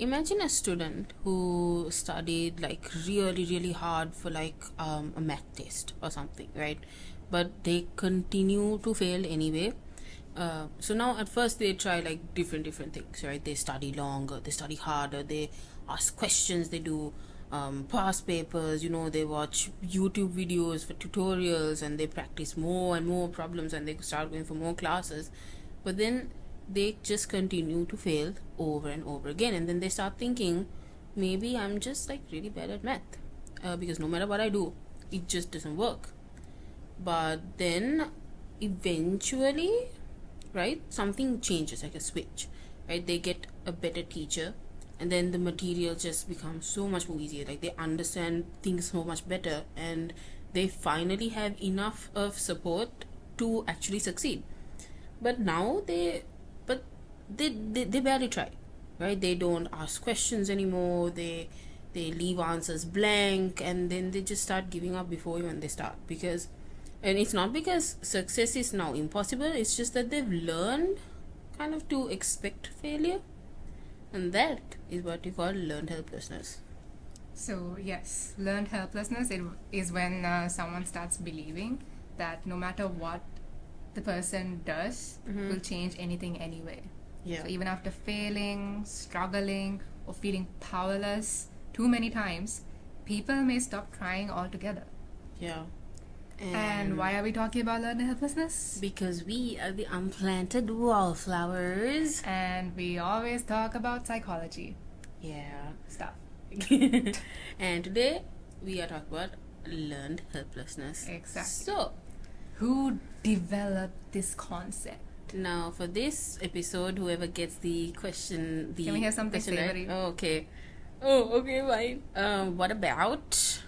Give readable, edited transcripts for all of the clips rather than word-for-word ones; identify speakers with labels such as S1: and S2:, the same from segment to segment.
S1: imagine a student who studied like really hard for like a math test or something, right? But they continue to fail anyway. So now at first they try like different things, right? They study longer, they study harder, they ask questions, they do past papers, they watch YouTube videos for tutorials, and they practice more and more problems, and they start going for more classes. But then they just continue to fail over and over again, and then they start thinking, maybe I'm just like really bad at math, because no matter what I do, it just doesn't work. But then eventually, right, something changes, like a switch, right? They get a better teacher, and then the material just becomes so much more easier, like they understand things so much better, and they finally have enough of support to actually succeed. But now they barely try, right? They don't ask questions anymore, they leave answers blank, and then they just start giving up before even they start. Because, and it's not because success is now impossible, it's just that they've learned kind of to expect failure, and that is what we call learned helplessness.
S2: So yes, learned helplessness is when someone starts believing that no matter what the person does will change anything anyway.
S1: Yeah.
S2: So even after failing, struggling, or feeling powerless too many times, people may stop trying altogether.
S1: Yeah.
S2: And why are we talking about learned helplessness?
S1: Because we are the Unplanted Wallflowers.
S2: And we always talk about psychology
S1: Yeah.
S2: stuff.
S1: And today we are talking about learned helplessness.
S2: Exactly.
S1: So,
S2: who developed this concept?
S1: now for this episode, whoever gets the question,
S2: Can we have something
S1: question right?
S2: savory?
S1: Oh, okay. Oh, okay, fine. What about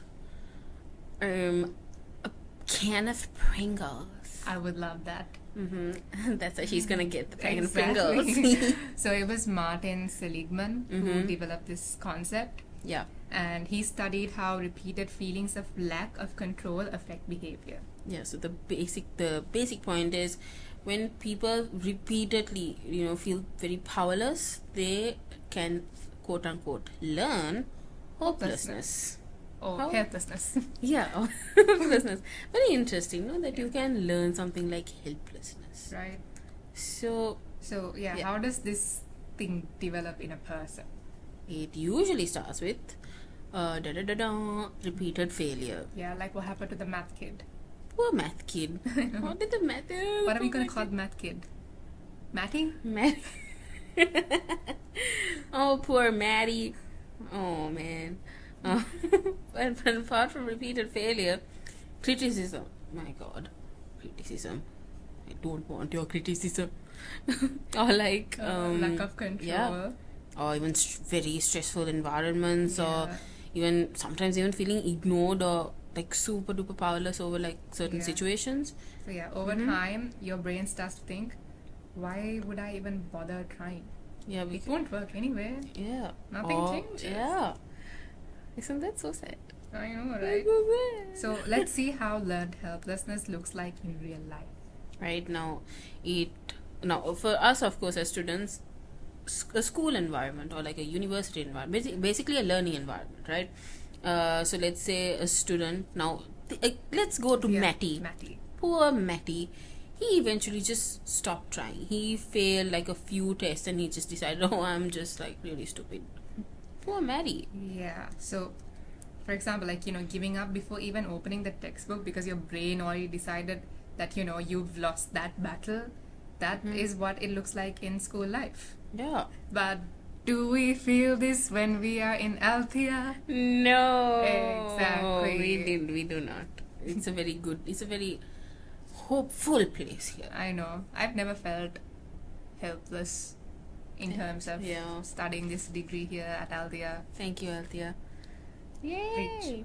S1: a can of Pringles?
S2: I would love that.
S1: That's how she's gonna get the can of
S2: Exactly.
S1: Pringles.
S2: So it was Martin Seligman who developed this concept,
S1: Yeah.
S2: and he studied how repeated feelings of lack of control affect behavior.
S1: Yeah, so the basic point is, when people repeatedly, feel very powerless, they can, quote unquote, learn hopelessness.
S2: Or
S1: How?
S2: helplessness.
S1: Yeah, hopelessness. Very interesting, no? That you can learn something like helplessness.
S2: Right.
S1: So
S2: So yeah,
S1: Yeah.
S2: how does this thing develop in a person?
S1: it usually starts with repeated failure.
S2: Yeah, like what happened to the math kid?
S1: Poor math kid. What did the math?
S2: What are we gonna call the math kid? Matty?
S1: Matt. Oh, poor Maddie. Oh, man. But apart from repeated failure, criticism. My God. Criticism. I don't want your criticism. Or like...
S2: lack of control.
S1: Yeah. Or even very stressful environments, or
S2: Yeah.
S1: even sometimes even feeling ignored or like super duper powerless over like certain
S2: Yeah.
S1: situations.
S2: So yeah, over time, your brain starts to think, why would I even bother trying?
S1: Yeah,
S2: It won't work anyway.
S1: yeah.
S2: Nothing changes.
S1: Yeah. Isn't that so sad?
S2: I know, right? So let's see how learned helplessness looks like in real life.
S1: Right now, for us, of course, as students, a school environment or like a university environment, basically a learning environment, right? So let's say a student now. Let's go to
S2: Yeah,
S1: Matty.
S2: Matty.
S1: Poor Matty. He eventually just stopped trying. He failed like a few tests, and he just decided, oh, I'm just like really stupid. Poor Matty.
S2: Yeah. So, for example, like, giving up before even opening the textbook because your brain already decided that, you've lost that battle. That is what it looks like in school life.
S1: Yeah.
S2: But do we feel this when we are in Althea?
S1: No.
S2: Exactly.
S1: We do not. It's a very hopeful place here.
S2: I know. I've never felt helpless in terms of
S1: Yeah.
S2: studying this degree here at Althea.
S1: Thank you, Althea.
S2: Yay!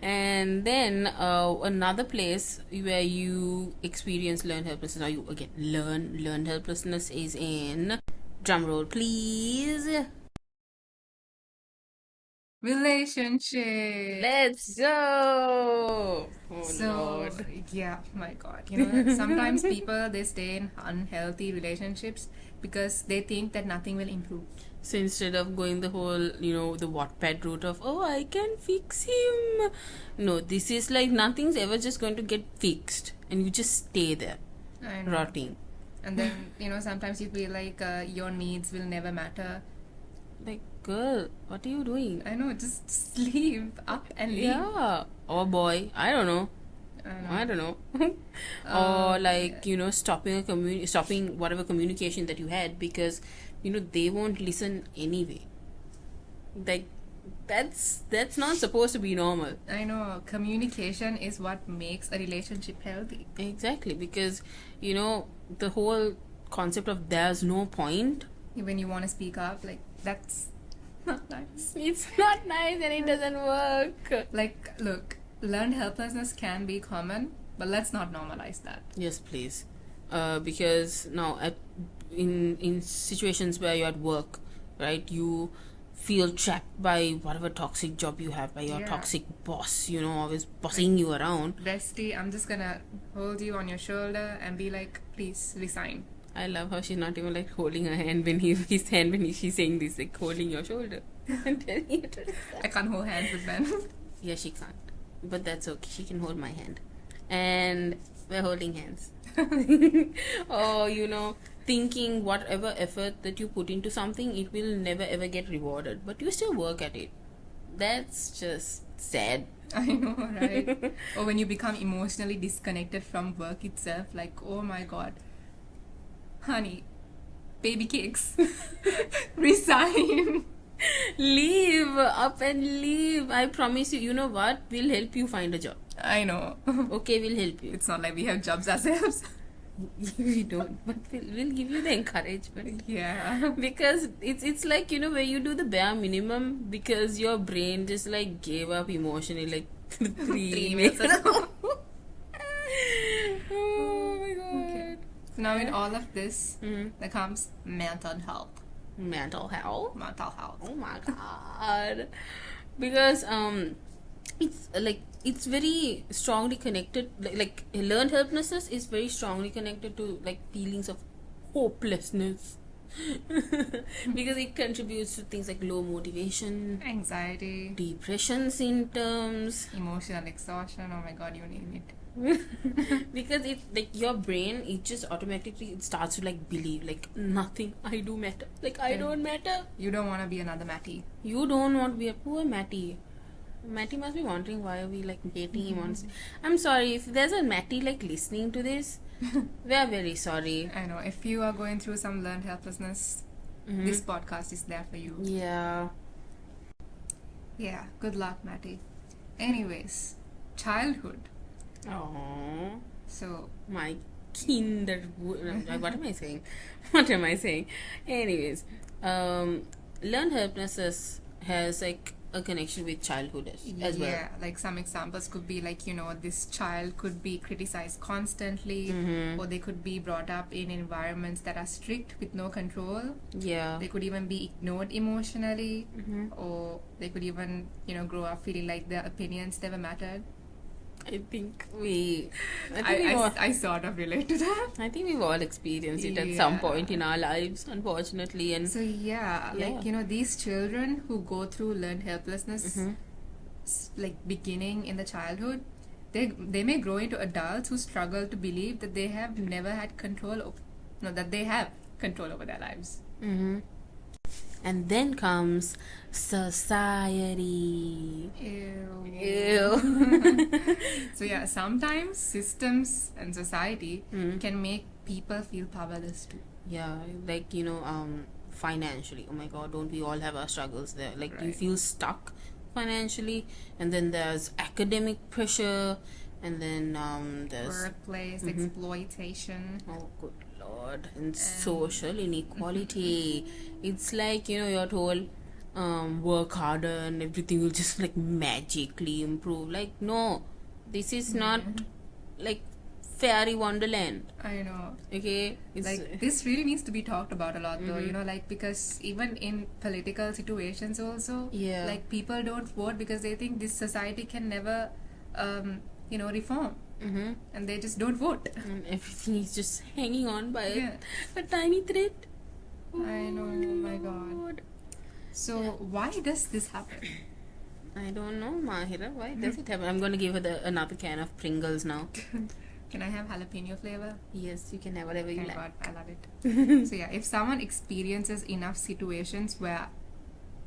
S1: And then another place where you experience learned helplessness, or you again learned helplessness, is in, drumroll please,
S2: Relationship.
S1: let's go. Oh,
S2: So
S1: Lord.
S2: yeah, my God, sometimes people, they stay in unhealthy relationships because they think that nothing will improve.
S1: So instead of going the whole, the Wattpad route of, oh, I can fix him. No, this is like nothing's ever just going to get fixed. And you just stay there,
S2: I know.
S1: rotting.
S2: And then, sometimes you feel like your needs will never matter.
S1: Like, girl, what are you doing?
S2: I know, just leave up and leave.
S1: Yeah. Or boy, I don't know. I don't know. Or like, stopping whatever communication that you had because, they won't listen anyway. Like, that's not supposed to be normal.
S2: I know, communication is what makes a relationship healthy.
S1: Exactly, because, the whole concept of there's no point.
S2: When you want to speak up, like, that's not nice.
S1: It's not nice and it doesn't work.
S2: Like, look, learned helplessness can be common, but let's not normalize that.
S1: Yes, please. Because now in situations where you're at work, right, you feel trapped by whatever toxic job you have, by your toxic boss, always bossing you around.
S2: Bestie, I'm just gonna hold you on your shoulder and be like, please resign.
S1: I love how she's not even like holding her hand when she's saying this, like holding your shoulder and telling you to resign.
S2: I can't hold hands with Ben.
S1: Yeah, she can't. But that's okay. She can hold my hand. And we're holding hands. Or, thinking whatever effort that you put into something, it will never ever get rewarded. But you still work at it. That's just sad.
S2: I know, right? Or when you become emotionally disconnected from work itself, like, oh my god, honey, baby cakes, resign.
S1: Leave up and leave. I promise you, you know what? We'll help you find a job.
S2: I know.
S1: Okay, we'll help you.
S2: It's not like we have jobs ourselves.
S1: We don't, but we'll give you the encouragement.
S2: Yeah.
S1: Because it's like, where you do the bare minimum because your brain just like gave up emotionally like 3 minutes ago. Oh my god.
S2: Okay. So now in all of this, there comes mental health.
S1: Mental health?
S2: Mental health.
S1: Oh my god. Because it's very strongly connected, like learned helplessness is very strongly connected to like feelings of hopelessness. Because it contributes to things like low motivation,
S2: Anxiety,
S1: depression symptoms,
S2: emotional exhaustion, oh my god, you name it.
S1: because it like your brain, it just automatically it starts to like believe like nothing I do matter, like I don't matter.
S2: You don't want to be another Matty.
S1: You don't want to be a poor Matty. Matty must be wondering why are we like hating him on. I'm sorry if there's a Matty like listening to this. We're very sorry.
S2: I know, if you are going through some learned helplessness, this podcast is there for you.
S1: Yeah.
S2: Yeah, good luck, Matty. Anyways, childhood.
S1: Oh,
S2: So,
S1: my kinder. What am I saying? What am I saying? Anyways, learned helplessness has like a connection with childhood as well.
S2: yeah, like some examples could be like, this child could be criticized constantly, or they could be brought up in environments that are strict with no control.
S1: Yeah.
S2: They could even be ignored emotionally, or they could even, grow up feeling like their opinions never mattered.
S1: I think I
S2: sort of relate to that.
S1: I think we've all experienced it at some point in our lives, unfortunately. And
S2: So like these children who go through learned helplessness, like beginning in the childhood, they may grow into adults who struggle to believe that they have never had that they have control over their lives.
S1: And then comes society.
S2: Ew. So yeah, sometimes systems and society can make people feel powerless too.
S1: Yeah, like financially. Oh my god, don't we all have our struggles there? Like you
S2: Right.
S1: feel stuck financially, and then there's academic pressure, and then there's
S2: Workplace exploitation.
S1: oh good lord, and social inequality. It's like you're told work harder and everything will just like magically improve. Like no, this is not like fairy wonderland.
S2: I know.
S1: Okay, it's
S2: Like this really needs to be talked about a lot though, like because even in political situations also,
S1: Yeah.
S2: like people don't vote because they think this society can never reform, and they just don't vote.
S1: and everything is just hanging on by
S2: Yeah.
S1: a tiny thread.
S2: I know, oh my god. So why does this happen?
S1: I don't know, Mahira. Why does it happen? I'm going to give her another can of Pringles now.
S2: Can I have jalapeno flavor?
S1: Yes, you can have whatever you
S2: Oh my
S1: like.
S2: god, I love it. So yeah, if someone experiences enough situations where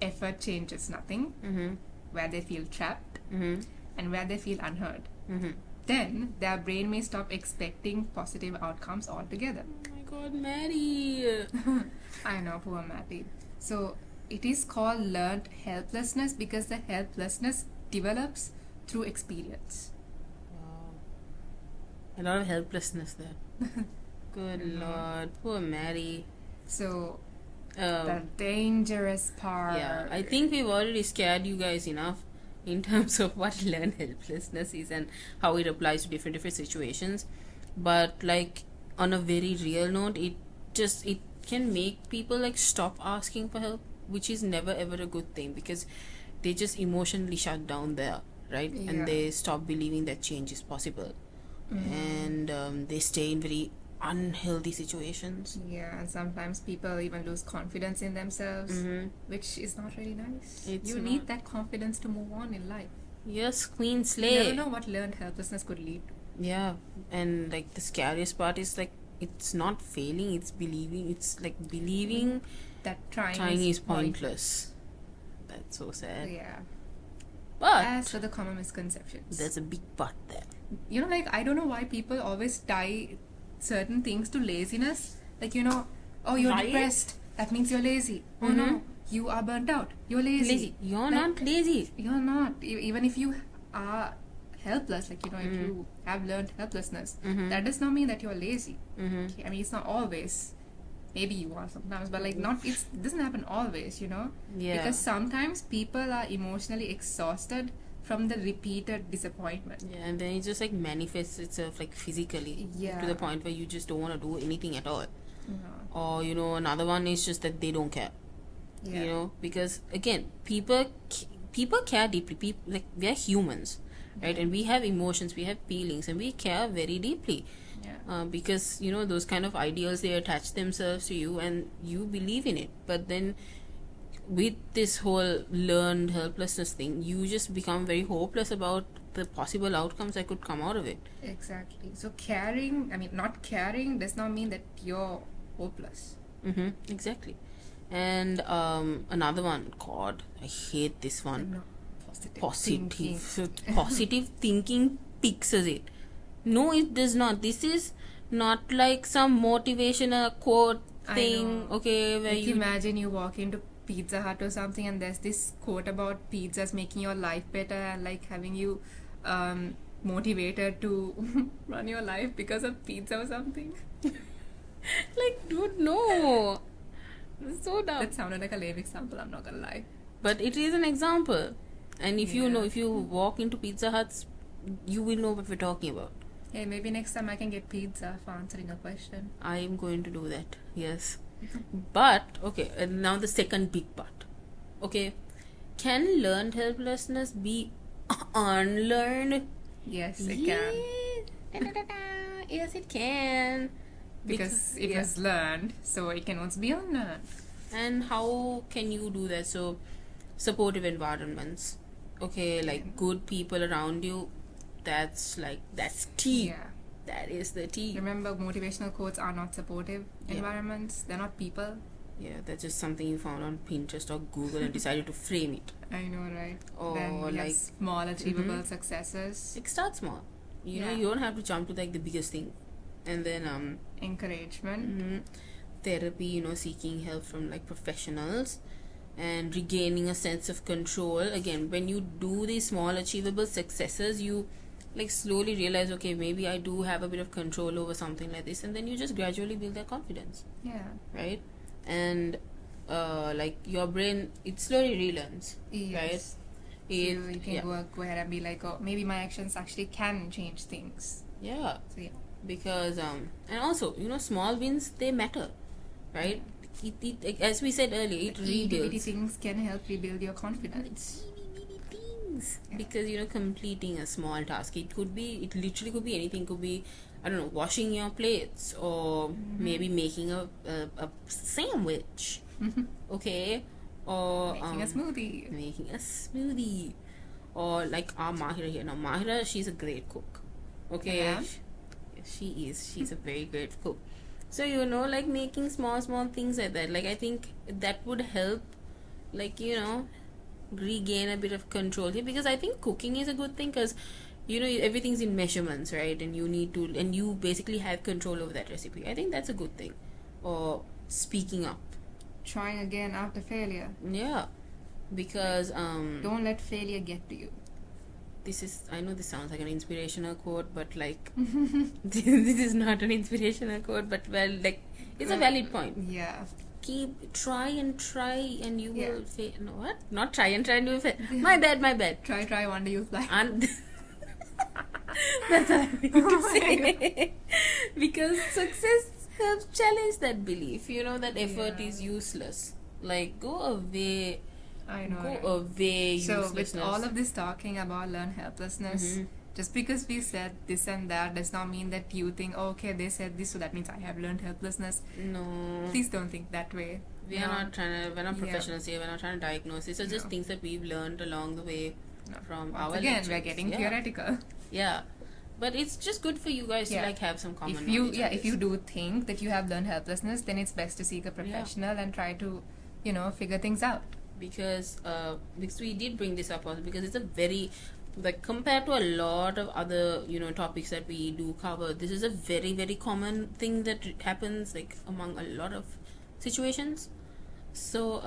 S2: effort changes nothing,
S1: Mm-hmm.
S2: where they feel trapped,
S1: Mm-hmm.
S2: and where they feel unheard,
S1: Mm-hmm.
S2: then their brain may stop expecting positive outcomes altogether.
S1: Oh my god, Mary.
S2: I know, poor Matty. So it is called learned helplessness because the helplessness develops through experience.
S1: Wow. A lot of helplessness there. Good lord. Poor Mary.
S2: So
S1: Um,
S2: the dangerous part.
S1: yeah, I think we've already scared you guys enough in terms of what learned helplessness is and how it applies to different situations. But like on a very real note, it can make people like stop asking for help, which is never ever a good thing because they just emotionally shut down there, right?
S2: Yeah.
S1: And they stop believing that change is possible, and they stay in very unhealthy situations.
S2: Yeah, and sometimes people even lose confidence in themselves, which is not really nice.
S1: It's
S2: You
S1: not.
S2: need that confidence to move on in life.
S1: Yes, Queen
S2: You
S1: Slay.
S2: never know what learned helplessness could lead to.
S1: Yeah, and like the scariest part is like it's not failing, it's believing. It's like believing
S2: That trying,
S1: trying is pointless. That's so sad.
S2: Yeah.
S1: But
S2: As for the common misconceptions,
S1: there's a big but there.
S2: you know, like I don't know why people always tie certain things to laziness. Like, you know, oh, you're
S1: Right?
S2: depressed. That means you're lazy. Oh no, you are burnt out. You're lazy.
S1: You're
S2: Like,
S1: not lazy.
S2: You're not. Even if you are helpless, like, you know, if you have learned helplessness, that does not mean that you're lazy. Okay? I mean, it's not always. Maybe you are sometimes, but like not. It doesn't happen always, you know.
S1: Yeah.
S2: Because sometimes people are emotionally exhausted from the repeated disappointment.
S1: Yeah, and then it just like manifests itself like physically
S2: Yeah.
S1: to the point where you just don't want to do anything at all.
S2: Yeah.
S1: Or you know, another one is just that they don't care.
S2: Yeah.
S1: You know, because again, people care deeply. People, like, we are humans, right? And we have emotions, we have feelings, and we care very deeply.
S2: Yeah.
S1: Because you know those kind of ideals, they attach themselves to you and you believe in it. But then with this whole learned helplessness thing, you just become very hopeless about the possible outcomes that could come out of it.
S2: Exactly. So not caring does not mean that you're hopeless.
S1: Exactly. And another one, god, I hate this one.
S2: No. Positive. thinking.
S1: Positive thinking fixes it. No, it does not. This is not like some motivational quote
S2: I
S1: thing,
S2: know.
S1: okay, where
S2: Like
S1: you
S2: imagine you walk into Pizza Hut or something and there's this quote about pizzas making your life better and like having you motivated to run your life because of pizza or something.
S1: like, dude, no. It's so dumb.
S2: That sounded like a lame example, I'm not gonna lie.
S1: But it is an example. And if you
S2: Yeah.
S1: know, if you walk into Pizza Huts, you will know what we're talking about.
S2: Hey, maybe next time I can get pizza for answering a question.
S1: I am going to do that. Yes. But okay, and now the second big but. Okay, can learned helplessness be unlearned?
S2: Yes, it can.
S1: Da-da-da-da. Yes, it can.
S2: Because it
S1: yeah.
S2: was learned, so it can also be unlearned.
S1: And how can you do that? So, supportive environments. Okay, like good people around you. That's tea.
S2: Yeah.
S1: That is the tea.
S2: Remember, motivational quotes are not supportive environments. They're not people.
S1: Yeah, that's just something you found on Pinterest or Google and decided to frame it.
S2: I know, right?
S1: Or
S2: Then we have
S1: like
S2: small achievable successes.
S1: like start small. You know,
S2: Yeah.
S1: you don't have to jump to like the biggest thing. And then
S2: Encouragement.
S1: therapy, you know, seeking help from like professionals and regaining a sense of control. Again, when you do these small achievable successes, you like slowly realize, okay, maybe I do have a bit of control over something like this, and then you just gradually build that confidence,
S2: Yeah.
S1: right? And like your brain, it slowly relearns,
S2: Yes.
S1: right?
S2: So you can
S1: yeah.
S2: go ahead and be like, oh, maybe my actions actually can change things.
S1: Yeah,
S2: So yeah.
S1: because and also, you know, small wins, they matter, right? It as we said earlier, it
S2: Itty bitty
S1: rebuilds
S2: things can help rebuild your confidence.
S1: things
S2: Yeah.
S1: because you know, completing a small task, it literally could be anything. Could be I don't know, washing your plates, or maybe making a sandwich, okay, or
S2: Making a smoothie.
S1: making a smoothie, or like our Mahira here. Now, Mahira, she's a great cook, okay?
S2: Yeah.
S1: She's a very great cook. So, you know, like making small things like that. Like, I think that would help, like, you know, regain a bit of control here, because I think cooking is a good thing, because you know everything's in measurements, right? And you need to, and you basically have control over that recipe. I think that's a good thing. Or speaking up.
S2: Trying again after failure.
S1: Yeah, because
S2: Don't let failure get to you.
S1: this is, I know this sounds like an inspirational quote, but like this is not an inspirational quote, but well, like it's a valid point.
S2: Yeah.
S1: Try and you
S2: Yeah.
S1: will fail. No, what? Not try and you will fail. My bad.
S2: Try, wonder you fly.
S1: And that's all I need to say. Because success helps challenge that belief, you know, that effort
S2: Yeah.
S1: is useless. Like, go away.
S2: I know.
S1: Go
S2: right?
S1: away,
S2: So
S1: uselessness.
S2: with all of this talking about learn helplessness, just because we said this and that does not mean that you think, oh, okay, they said this, so that means I have learned helplessness.
S1: No.
S2: Please don't think that way.
S1: We are not trying to, we're not
S2: Yeah.
S1: professionals here, we're not trying to diagnose. These are just
S2: No.
S1: things that we've learned along the way from
S2: Once
S1: our
S2: again,
S1: lectures.
S2: we're getting
S1: Yeah.
S2: theoretical.
S1: Yeah. But it's just good for you guys to like have some common
S2: If you
S1: knowledge on
S2: if
S1: this.
S2: you do think that you have learned helplessness, then it's best to seek a professional and try to, you know, figure things out.
S1: Because we did bring this up also, because it's a very, like, compared to a lot of other, you know, topics that we do cover, this is a very, very common thing that happens, like, among a lot of situations. So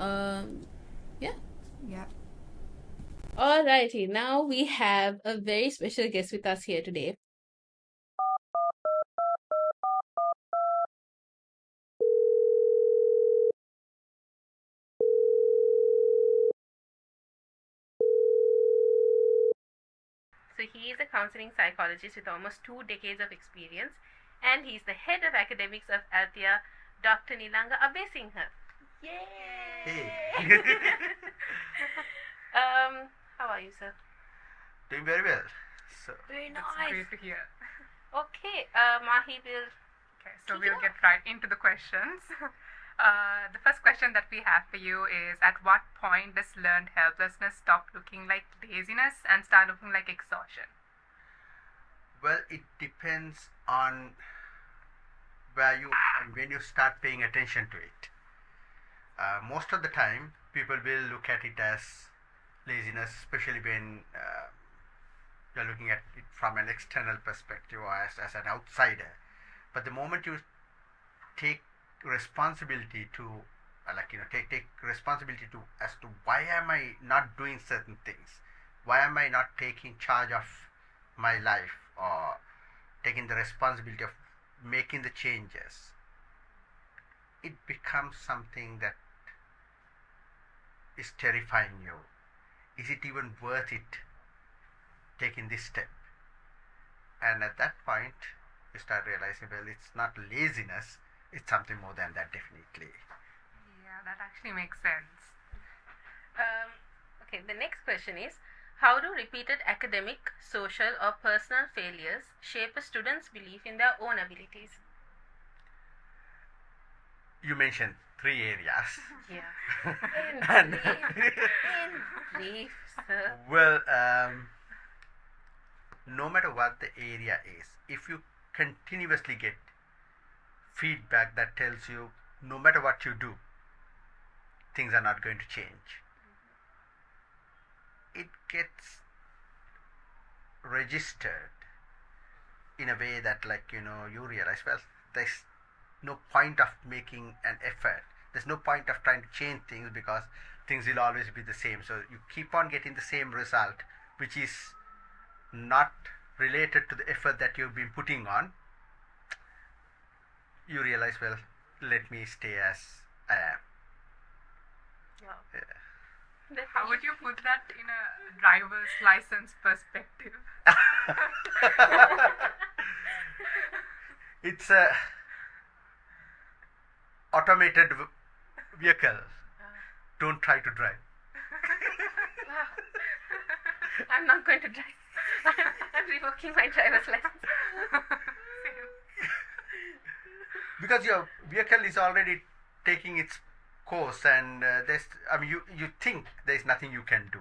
S1: yeah. Alrighty, now we have a very special guest with us here today. So he is a counseling psychologist with almost 2 decades of experience, and he's the head of academics of Althea, Dr. Nilanga Abesinghe. Yay!
S3: Hey.
S1: How are you, sir?
S3: Doing very well. So
S1: Very
S2: That's
S1: nice.
S2: great to hear.
S1: Okay, Mahi will.
S2: Okay, so
S1: Kick it
S2: we'll
S1: off.
S2: get right into the questions. The first question that we have for you is, at what point does learned helplessness stop looking like laziness and start looking like exhaustion?
S3: well, it depends on where you and when you start paying attention to it. Most of the time, people will look at it as laziness, especially when you're looking at it from an external perspective or as an outsider. But the moment you take responsibility to, take responsibility to as to why am I not doing certain things, why am I not taking charge of my life or taking the responsibility of making the changes, it becomes something that is terrifying you. Is it even worth it taking this step? And at that point, you start realizing, well, it's not laziness, it's something more than that, definitely.
S2: Yeah, that actually makes sense.
S1: Okay, the next question is, how do repeated academic, social, or personal failures shape a student's belief in their own abilities?
S3: You mentioned 3 areas.
S1: Yeah.
S3: And-
S1: In brief, sir.
S3: Well, no matter what the area is, if you continuously get feedback that tells you no matter what you do, things are not going to change, it gets registered in a way that, you realize, well, there's no point of making an effort. There's no point of trying to change things because things will always be the same. So you keep on getting the same result, which is not related to the effort that you've been putting on. You realize, well, let me stay as I am.
S1: Wow.
S3: Yeah.
S2: How would you put that in a driver's license perspective?
S3: It's a automated vehicle. Don't try to drive.
S1: Wow. I'm not going to drive. I'm revoking my driver's license.
S2: Same.
S3: because your vehicle is already taking its course, and you think there's nothing you can do,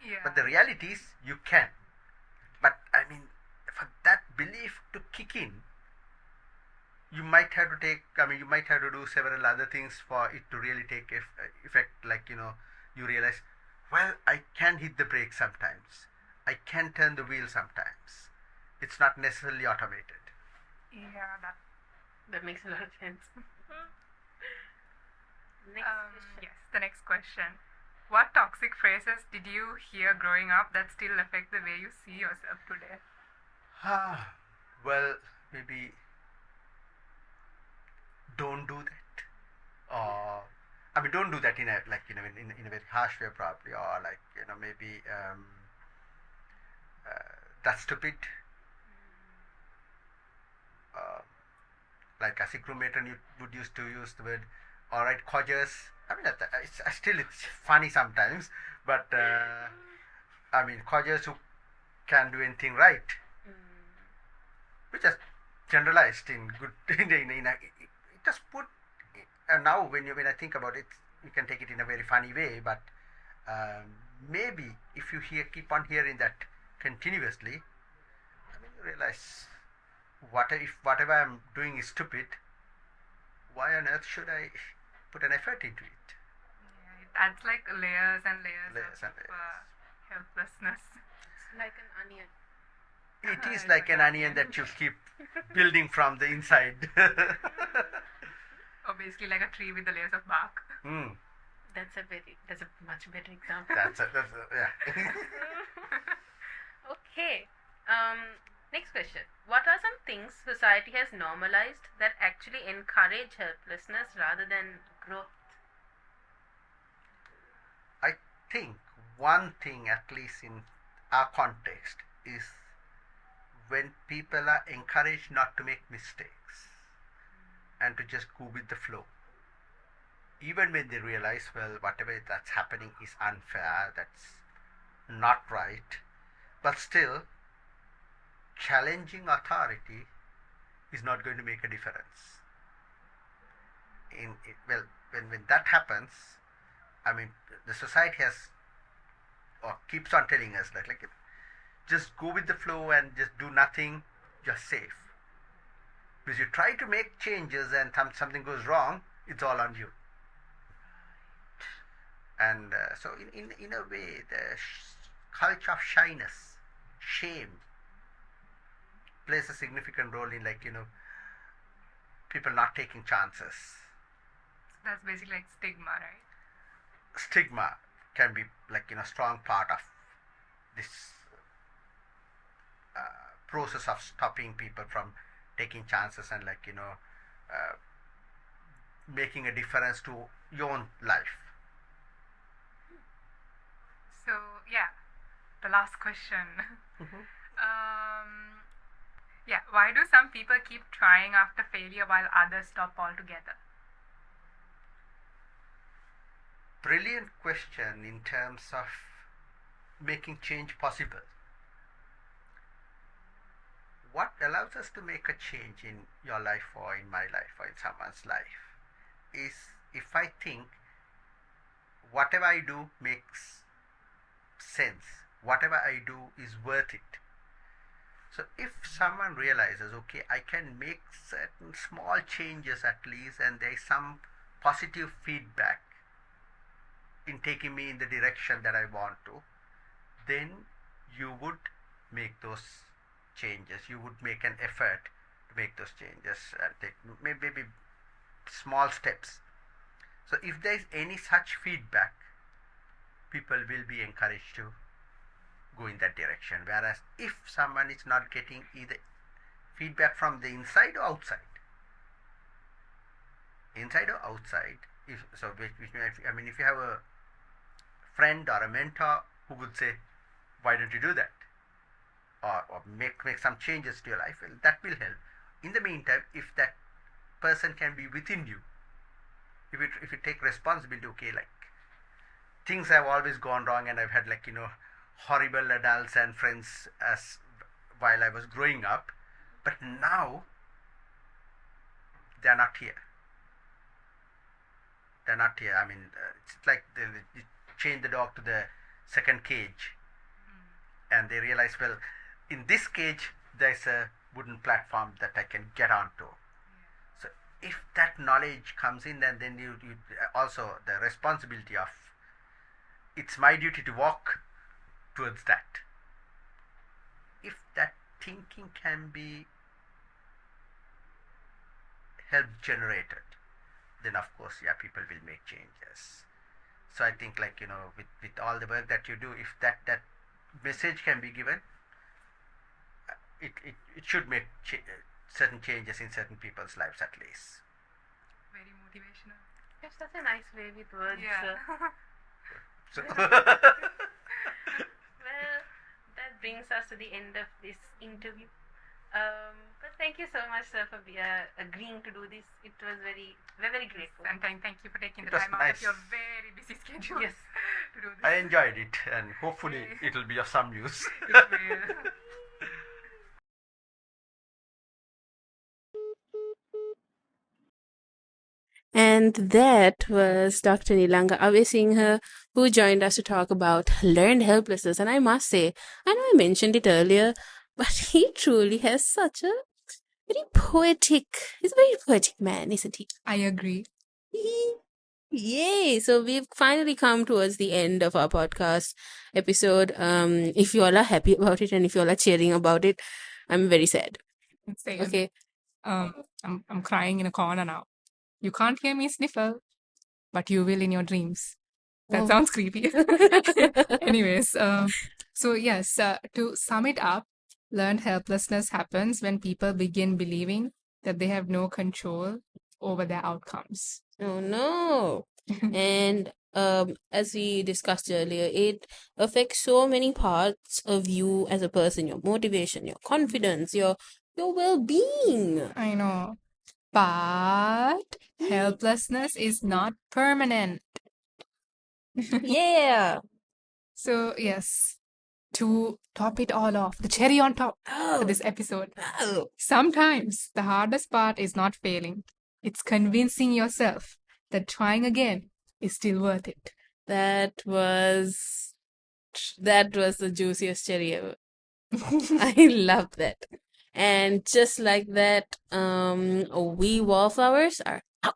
S2: Yeah.
S3: but the reality is you can. But I mean, for that belief to kick in, you might have to you might have to do several other things for it to really take effect. Like, you realize, well, I can hit the brake sometimes, I can turn the wheel sometimes. It's not necessarily automated.
S2: Yeah,
S1: That makes a lot of sense. Next question.
S2: yes, the next question. What toxic phrases did you hear growing up that still affect the way you see yourself today?
S3: Well, maybe don't do that, or don't do that in a, like, in a very harsh way probably, or like, maybe that's stupid. uh, like as a crewmate, and you would used to use the word, all right, codgers. It's funny sometimes, but codgers who can do anything right, which is generalized in good it just put, and now when I think about it, you can take it in a very funny way, but maybe if you keep on hearing that continuously, you realize, if whatever I'm doing is stupid, why on earth should I put an effort into it?
S2: Yeah, it adds like layers and layers,
S3: Layers
S2: of
S3: and layers.
S2: helplessness.
S1: It's like an onion.
S3: It is
S2: It's
S3: like
S2: like
S3: an onion that you keep building from the inside.
S2: Or basically like a tree with the layers of bark.
S1: That's a much better example.
S3: Yeah.
S1: Okay. Next question. What are some things society has normalized that actually encourage helplessness rather than growth?
S3: I think one thing, at least in our context, is when people are encouraged not to make mistakes and to just go with the flow. Even when they realize, well, whatever that's happening is unfair, that's not right, but still, challenging authority is not going to make a difference. When that happens, the society has, or keeps on telling us that, like, just go with the flow and just do nothing, you're safe. Because you try to make changes and something goes wrong, it's all on you. And so in a way, the culture of shyness, shame, plays a significant role in, like, people not taking chances.
S2: So that's basically like stigma, right?
S3: Stigma can be, like, strong part of this process of stopping people from taking chances and, like, making a difference to your own life.
S2: So yeah, the last question. Yeah, why do some people keep trying after failure while others stop altogether?
S3: Brilliant question in terms of making change possible. What allows us to make a change in your life or in my life or in someone's life is if I think whatever I do makes sense, whatever I do is worth it. So if someone realizes, okay, I can make certain small changes at least, and there is some positive feedback in taking me in the direction that I want to, then you would make those changes. You would make an effort to make those changes and take maybe small steps. So if there is any such feedback, people will be encouraged to go in that direction. Whereas if someone is not getting either feedback from the inside or outside, if you have a friend or a mentor who would say, why don't you do that, or make some changes to your life, well, that will help. In the meantime, if that person can be within you, if you take responsibility, okay, like, things have always gone wrong, and I've had, like, horrible adults and friends as while I was growing up, but now they're not here. They're not here. I mean, it's like they change the dog to the second cage, and they realize, well, in this cage there's a wooden platform that I can get onto. So if that knowledge comes in, then you also the responsibility of it's my duty to walk towards that. If that thinking can be help generated, then of course, yeah, people will make changes. So I think, like, with all the work that you do, if that message can be given, it should make certain changes in certain people's lives at least.
S2: Very motivational.
S1: You have such a nice way with words.
S2: Yeah.
S3: So
S1: Well, that brings us to the end of this interview. But thank you so much, sir, for agreeing to do this. We're very grateful.
S2: And thank you for taking the
S3: It was
S2: time out
S3: nice.
S2: of your very busy schedule.
S1: Yes.
S2: To do this.
S3: I enjoyed it, and hopefully it will be of some use.
S2: It will.
S1: And that was Dr. Nilanga Avesinghe, who joined us to talk about learned helplessness. And I must say, I know I mentioned it earlier, but he truly has such a he's a very poetic man, isn't he?
S2: I agree.
S1: Yay! So we've finally come towards the end of our podcast episode. If you all are happy about it and if you all are cheering about it, I'm very sad.
S2: Same.
S1: Okay.
S2: I'm crying in a corner now. You can't hear me sniffle, but you will in your dreams. That
S1: Oh.
S2: sounds creepy. Anyways, so yes, to sum it up, learned helplessness happens when people begin believing that they have no control over their outcomes.
S1: Oh no. And as we discussed earlier, it affects so many parts of you as a person, your motivation, your confidence, your well-being.
S2: I know. But helplessness is not permanent.
S1: Yeah.
S2: So, yes, to top it all off, the cherry on top
S1: Oh.
S2: for this episode,
S1: Oh.
S2: sometimes the hardest part is not failing, it's convincing yourself that trying again is still worth it.
S1: That was the juiciest cherry ever. I love that. And just like that, we wallflowers are out.